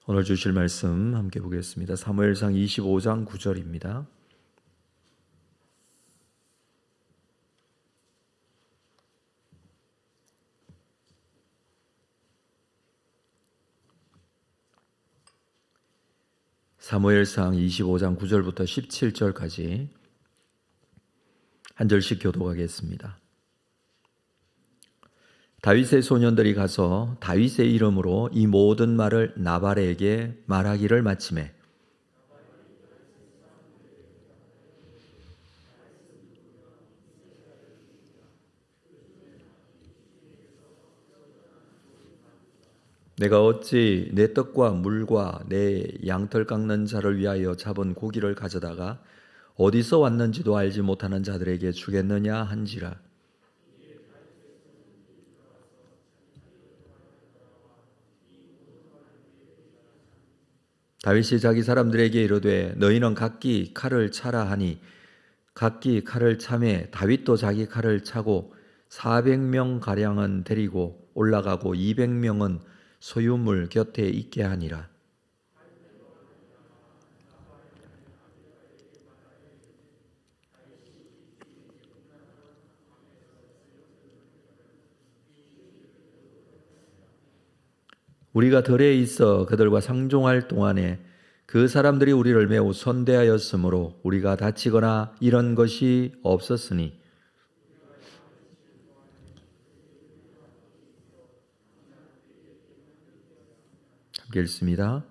오늘 주실 말씀 함께 보겠습니다. 사무엘상 25장 9절입니다. 사무엘상 25장 9절부터 17절까지 한 절씩 교독하겠습니다. 다윗의 소년들이 가서 다윗의 이름으로 이 모든 말을 나발에게 말하기를 마치매 내가 어찌 내 떡과 물과 내 양털 깎는 자를 위하여 잡은 고기를 가져다가 어디서 왔는지도 알지 못하는 자들에게 주겠느냐 한지라. 다윗이 자기 사람들에게 이르되 너희는 각기 칼을 차라 하니 각기 칼을 차매 다윗도 자기 칼을 차고 400명 가량은 데리고 올라가고 200명은 소유물 곁에 있게 하니라. 우리가 들에 있어 그들과 상종할 동안에 그 사람들이 우리를 매우 선대하였으므로 우리가 다치거나 이런 것이 없었으니 함께 읽습니다.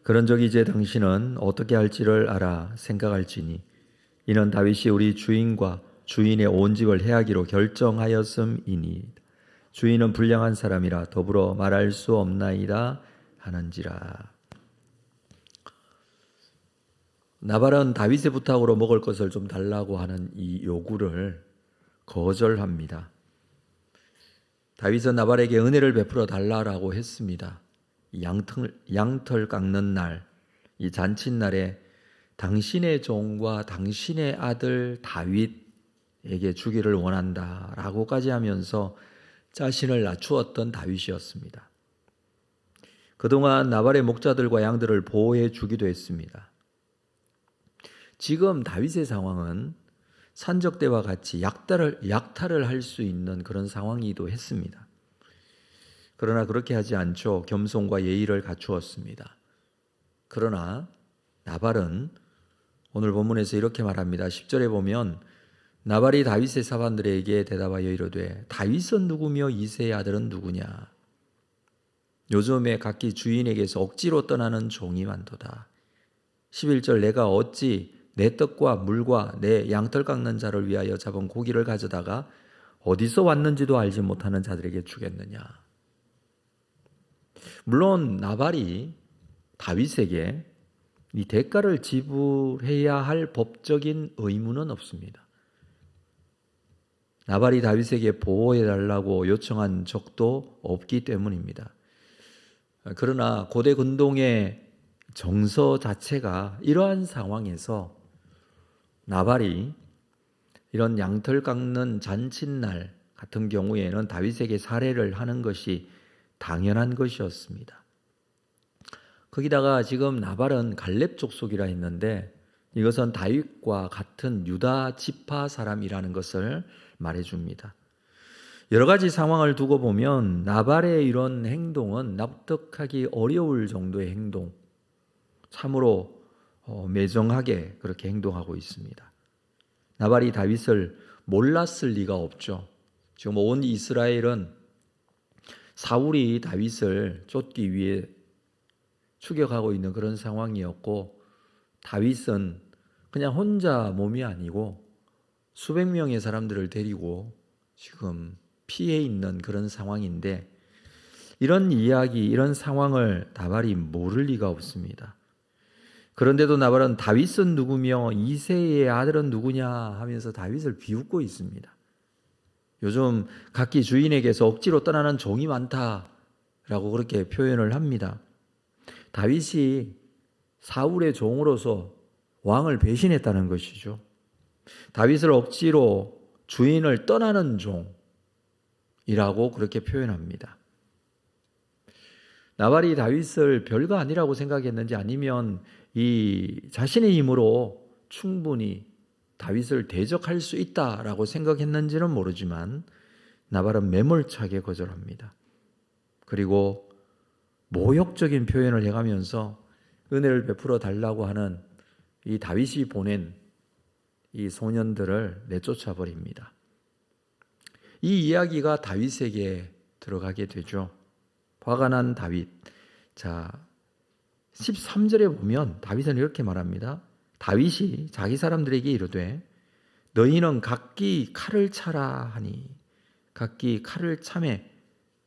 그런즉 이제 당신은 어떻게 할지를 알아 생각할지니 이는 다윗이 우리 주인과 주인의 온 집을 해하기로 결정하였음이니 주인은 불량한 사람이라 더불어 말할 수 없나이다 하는지라. 나발은 다윗의 부탁으로 먹을 것을 좀 달라고 하는 이 요구를 거절합니다. 다윗은 나발에게 은혜를 베풀어 달라고 했습니다. 양털 깎는 날, 이 잔칫날에 당신의 종과 당신의 아들 다윗에게 주기를 원한다라고까지 하면서 자신을 낮추었던 다윗이었습니다. 그동안 나발의 목자들과 양들을 보호해 주기도 했습니다. 지금 다윗의 상황은 산적 때와 같이 약탈을 할 수 있는 그런 상황이기도 했습니다. 그러나 그렇게 하지 않죠. 겸손과 예의를 갖추었습니다. 그러나 나발은 오늘 본문에서 이렇게 말합니다. 10절에 보면 나발이 다윗의 사반들에게 대답하여 이르되 다윗은 누구며 이새의 아들은 누구냐. 요즘에 각기 주인에게서 억지로 떠나는 종이 많도다. 11절 내가 어찌 내 떡과 물과 내 양털 깎는 자를 위하여 잡은 고기를 가져다가 어디서 왔는지도 알지 못하는 자들에게 주겠느냐. 물론 나발이 다윗에게 이 대가를 지불해야 할 법적인 의무는 없습니다. 나발이 다윗에게 보호해달라고 요청한 적도 없기 때문입니다. 그러나 고대 근동의 정서 자체가 이러한 상황에서 나발이 이런 양털 깎는 잔칫날 같은 경우에는 다윗에게 살해를 하는 것이 당연한 것이었습니다. 거기다가 지금 나발은 갈렙 족속이라 했는데 이것은 다윗과 같은 유다 지파 사람이라는 것을 말해줍니다. 여러 가지 상황을 두고 보면 나발의 이런 행동은 납득하기 어려울 정도의 행동, 참으로 매정하게 그렇게 행동하고 있습니다. 나발이 다윗을 몰랐을 리가 없죠. 지금 온 이스라엘은 사울이 다윗을 쫓기 위해 추격하고 있는 그런 상황이었고 다윗은 그냥 혼자 몸이 아니고 수백 명의 사람들을 데리고 지금 피해 있는 그런 상황인데 이런 이야기, 이런 상황을 나발이 모를 리가 없습니다. 그런데도 나발은 다윗은 누구며 이새의 아들은 누구냐 하면서 다윗을 비웃고 있습니다. 요즘 각기 주인에게서 억지로 떠나는 종이 많다라고 그렇게 표현을 합니다. 다윗이 사울의 종으로서 왕을 배신했다는 것이죠. 다윗을 억지로 주인을 떠나는 종이라고 그렇게 표현합니다. 나발이 다윗을 별거 아니라고 생각했는지 아니면 이 자신의 힘으로 충분히 다윗을 대적할 수 있다라고 생각했는지는 모르지만 나발은 매몰차게 거절합니다. 그리고 모욕적인 표현을 해가면서 은혜를 베풀어 달라고 하는 이 다윗이 보낸 이 소년들을 내쫓아 버립니다. 이 이야기가 다윗에게 들어가게 되죠. 화가 난 다윗. 자, 13절에 보면 다윗은 이렇게 말합니다. 다윗이 자기 사람들에게 이르되 너희는 각기 칼을 차라 하니 각기 칼을 차매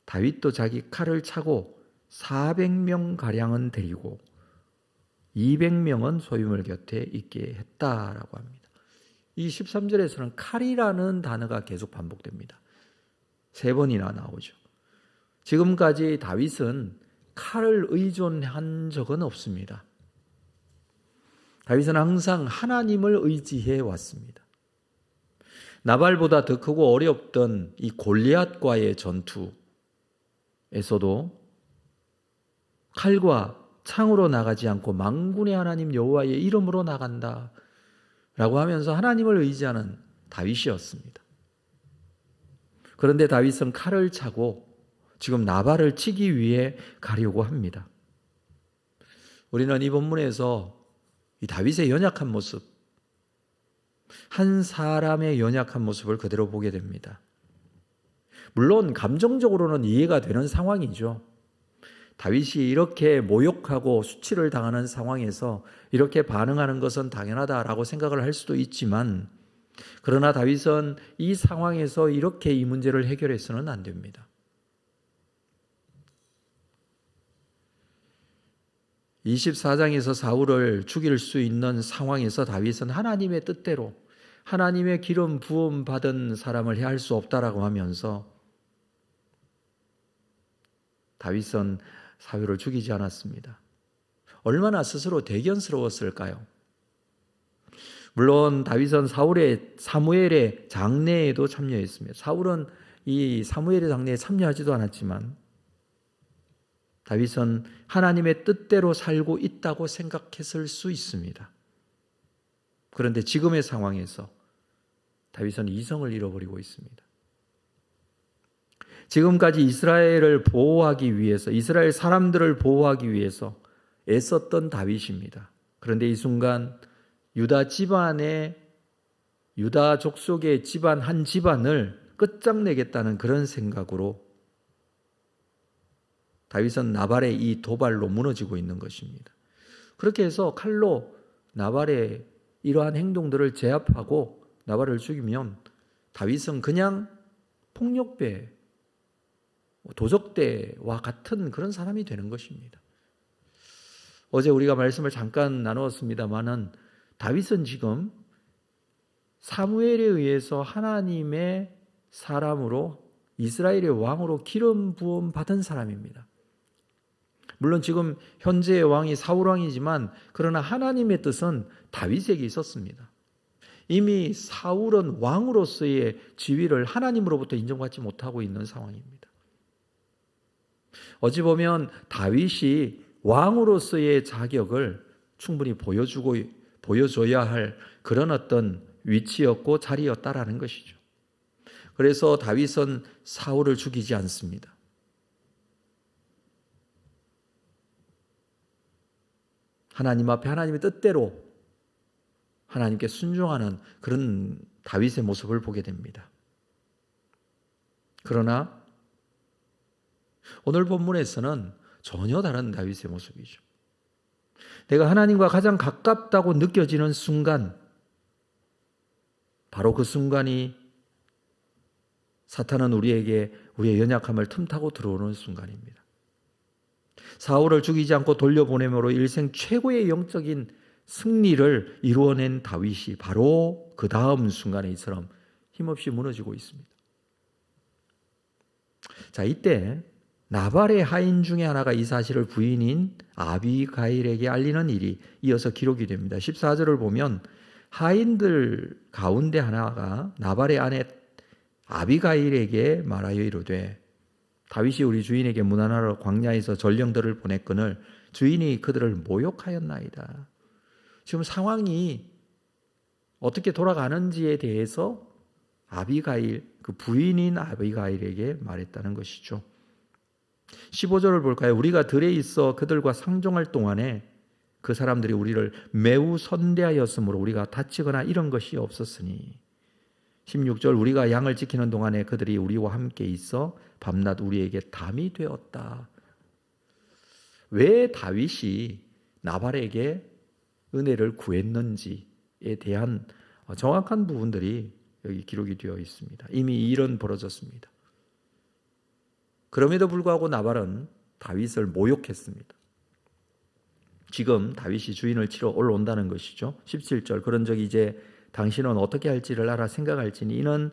다윗도 자기 칼을 차고 400명 가량은 데리고 200명은 소유물 곁에 있게 했다라고 합니다. 이 13절에서는 칼이라는 단어가 계속 반복됩니다. 3번이나 나오죠. 지금까지 다윗은 칼을 의존한 적은 없습니다. 다윗은 항상 하나님을 의지해 왔습니다. 나발보다 더 크고 어렵던 이 골리앗과의 전투에서도 칼과 창으로 나가지 않고 만군의 하나님 여호와의 이름으로 나간다 라고 하면서 하나님을 의지하는 다윗이었습니다. 그런데 다윗은 칼을 차고 지금 나발을 치기 위해 가려고 합니다. 우리는 이 본문에서 이 다윗의 연약한 모습, 한 사람의 연약한 모습을 그대로 보게 됩니다. 물론 감정적으로는 이해가 되는 상황이죠. 다윗이 이렇게 모욕하고 수치를 당하는 상황에서 이렇게 반응하는 것은 당연하다라고 생각을 할 수도 있지만, 그러나 다윗은 이 상황에서 이렇게 이 문제를 해결해서는 안 됩니다. 24장에서 사울을 죽일 수 있는 상황에서 다윗은 하나님의 뜻대로 하나님의 기름 부음 받은 사람을 해할 수 없다라고 하면서 다윗은 사울을 죽이지 않았습니다. 얼마나 스스로 대견스러웠을까요? 물론 다윗은 사무엘의 장례에도 참여했습니다. 사울은 이 사무엘의 장례에 참여하지도 않았지만 다윗은 하나님의 뜻대로 살고 있다고 생각했을 수 있습니다. 그런데 지금의 상황에서 다윗은 이성을 잃어버리고 있습니다. 지금까지 이스라엘을 보호하기 위해서, 이스라엘 사람들을 보호하기 위해서 애썼던 다윗입니다. 그런데 이 순간 유다 족속의 집안 한 집안을 끝장내겠다는 그런 생각으로 다윗은 나발의 이 도발로 무너지고 있는 것입니다. 그렇게 해서 칼로 나발의 이러한 행동들을 제압하고 나발을 죽이면 다윗은 그냥 폭력배, 도적대와 같은 그런 사람이 되는 것입니다. 어제 우리가 말씀을 잠깐 나누었습니다마는 다윗은 지금 사무엘에 의해서 하나님의 사람으로 이스라엘의 왕으로 기름 부음 받은 사람입니다. 물론 지금 현재의 왕이 사울 왕이지만 그러나 하나님의 뜻은 다윗에게 있었습니다. 이미 사울은 왕으로서의 지위를 하나님으로부터 인정받지 못하고 있는 상황입니다. 어찌 보면 다윗이 왕으로서의 자격을 충분히 보여줘야 할 그런 어떤 위치였고 자리였다라는 것이죠. 그래서 다윗은 사울을 죽이지 않습니다. 하나님 앞에 하나님의 뜻대로 하나님께 순종하는 그런 다윗의 모습을 보게 됩니다. 그러나 오늘 본문에서는 전혀 다른 다윗의 모습이죠. 내가 하나님과 가장 가깝다고 느껴지는 순간, 바로 그 순간이 사탄은 우리에게 우리의 연약함을 틈타고 들어오는 순간입니다. 사울을 죽이지 않고 돌려보내므로 일생 최고의 영적인 승리를 이루어낸 다윗이 바로 그 다음 순간에 이처럼 힘없이 무너지고 있습니다. 자, 이때 나발의 하인 중에 하나가 이 사실을 부인인 아비가일에게 알리는 일이 이어서 기록이 됩니다. 14절을 보면 하인들 가운데 하나가 나발의 아내 아비가일에게 말하여 이르되 다윗이 우리 주인에게 문안하러 광야에서 전령들을 보냈거늘 주인이 그들을 모욕하였나이다. 지금 상황이 어떻게 돌아가는지에 대해서 아비가일, 그 부인인 아비가일에게 말했다는 것이죠. 15절을 볼까요? 우리가 들에 있어 그들과 상종할 동안에 그 사람들이 우리를 매우 선대하였으므로 우리가 다치거나 이런 것이 없었으니. 16절 우리가 양을 지키는 동안에 그들이 우리와 함께 있어 밤낮 우리에게 담이 되었다. 왜 다윗이 나발에게 은혜를 구했는지에 대한 정확한 부분들이 여기 기록이 되어 있습니다. 이미 이 일은 벌어졌습니다. 그럼에도 불구하고 나발은 다윗을 모욕했습니다. 지금 다윗이 주인을 치러 올라온다는 것이죠. 17절 그런즉 이제 당신은 어떻게 할지를 알아 생각할지니 이는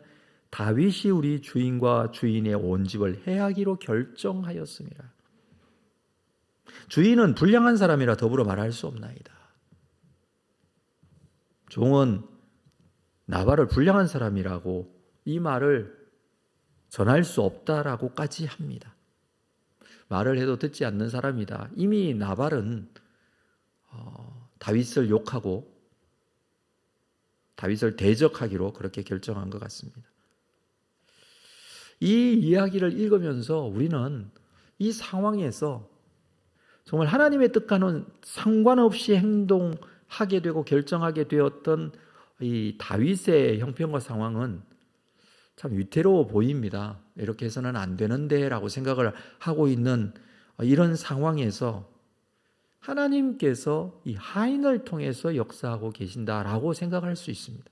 다윗이 우리 주인과 주인의 온 집을 해하기로 결정하였습니다. 주인은 불량한 사람이라 더불어 말할 수 없나이다. 종은 나발을 불량한 사람이라고 이 말을 전할 수 없다라고까지 합니다. 말을 해도 듣지 않는 사람이다. 이미 나발은 다윗을 욕하고 다윗을 대적하기로 그렇게 결정한 것 같습니다. 이 이야기를 읽으면서 우리는 이 상황에서 정말 하나님의 뜻과는 상관없이 행동하게 되고 결정하게 되었던 이 다윗의 형편과 상황은 참 위태로워 보입니다. 이렇게 해서는 안 되는데 라고 생각을 하고 있는 이런 상황에서 하나님께서 이 하인을 통해서 역사하고 계신다라고 생각할 수 있습니다.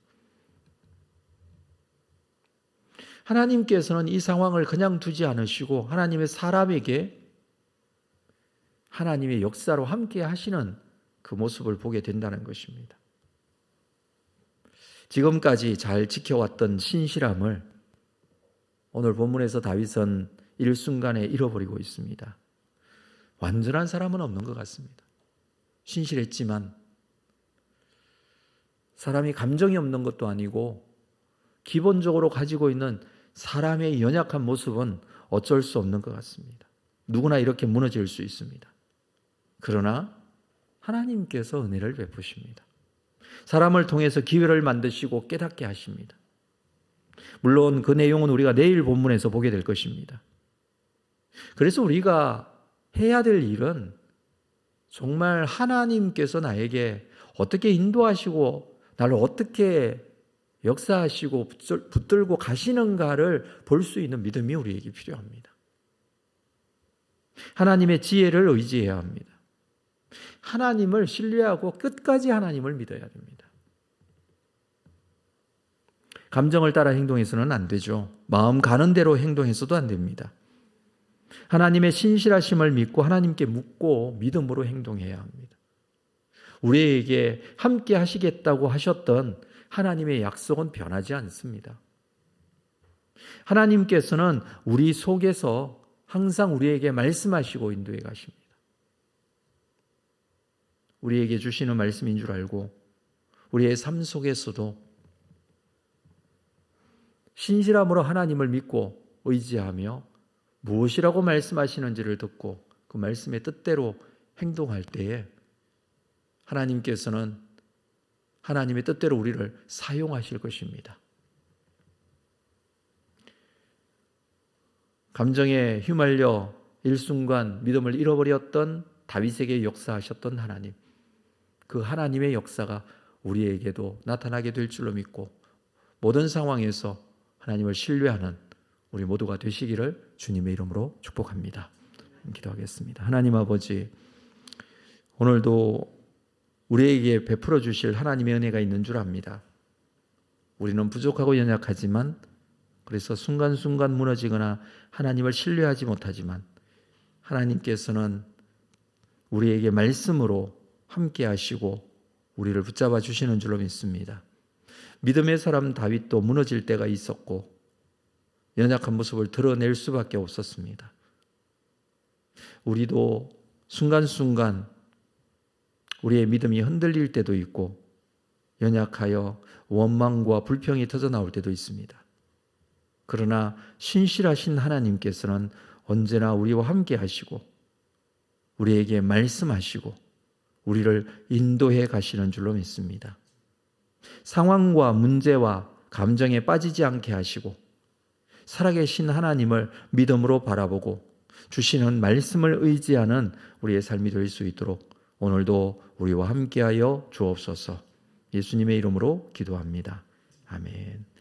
하나님께서는 이 상황을 그냥 두지 않으시고 하나님의 사람에게 하나님의 역사로 함께 하시는 그 모습을 보게 된다는 것입니다. 지금까지 잘 지켜왔던 신실함을 오늘 본문에서 다윗은 일순간에 잃어버리고 있습니다. 완전한 사람은 없는 것 같습니다. 신실했지만 사람이 감정이 없는 것도 아니고 기본적으로 가지고 있는 사람의 연약한 모습은 어쩔 수 없는 것 같습니다. 누구나 이렇게 무너질 수 있습니다. 그러나 하나님께서 은혜를 베푸십니다. 사람을 통해서 기회를 만드시고 깨닫게 하십니다. 물론 그 내용은 우리가 내일 본문에서 보게 될 것입니다. 그래서 우리가 해야 될 일은 정말 하나님께서 나에게 어떻게 인도하시고 나를 어떻게 역사하시고 붙들고 가시는가를 볼 수 있는 믿음이 우리에게 필요합니다. 하나님의 지혜를 의지해야 합니다. 하나님을 신뢰하고 끝까지 하나님을 믿어야 됩니다. 감정을 따라 행동해서는 안 되죠. 마음 가는 대로 행동해서도 안 됩니다. 하나님의 신실하심을 믿고 하나님께 묻고 믿음으로 행동해야 합니다. 우리에게 함께 하시겠다고 하셨던 하나님의 약속은 변하지 않습니다. 하나님께서는 우리 속에서 항상 우리에게 말씀하시고 인도해 가십니다. 우리에게 주시는 말씀인 줄 알고 우리의 삶 속에서도 신실함으로 하나님을 믿고 의지하며 무엇이라고 말씀하시는지를 듣고 그 말씀의 뜻대로 행동할 때에 하나님께서는 하나님의 뜻대로 우리를 사용하실 것입니다. 감정에 휘말려 일순간 믿음을 잃어버렸던 다윗에게 역사하셨던 하나님, 그 하나님의 역사가 우리에게도 나타나게 될 줄로 믿고 모든 상황에서 하나님을 신뢰하는 우리 모두가 되시기를 주님의 이름으로 축복합니다. 기도하겠습니다. 하나님 아버지, 오늘도 우리에게 베풀어 주실 하나님의 은혜가 있는 줄 압니다. 우리는 부족하고 연약하지만 그래서 순간순간 무너지거나 하나님을 신뢰하지 못하지만 하나님께서는 우리에게 말씀으로 함께 하시고 우리를 붙잡아 주시는 줄로 믿습니다. 믿음의 사람 다윗도 무너질 때가 있었고 연약한 모습을 드러낼 수밖에 없었습니다. 우리도 순간순간 우리의 믿음이 흔들릴 때도 있고 연약하여 원망과 불평이 터져나올 때도 있습니다. 그러나 신실하신 하나님께서는 언제나 우리와 함께 하시고 우리에게 말씀하시고 우리를 인도해 가시는 줄로 믿습니다. 상황과 문제와 감정에 빠지지 않게 하시고 살아계신 하나님을 믿음으로 바라보고 주시는 말씀을 의지하는 우리의 삶이 될 수 있도록 오늘도 우리와 함께하여 주옵소서. 예수님의 이름으로 기도합니다. 아멘.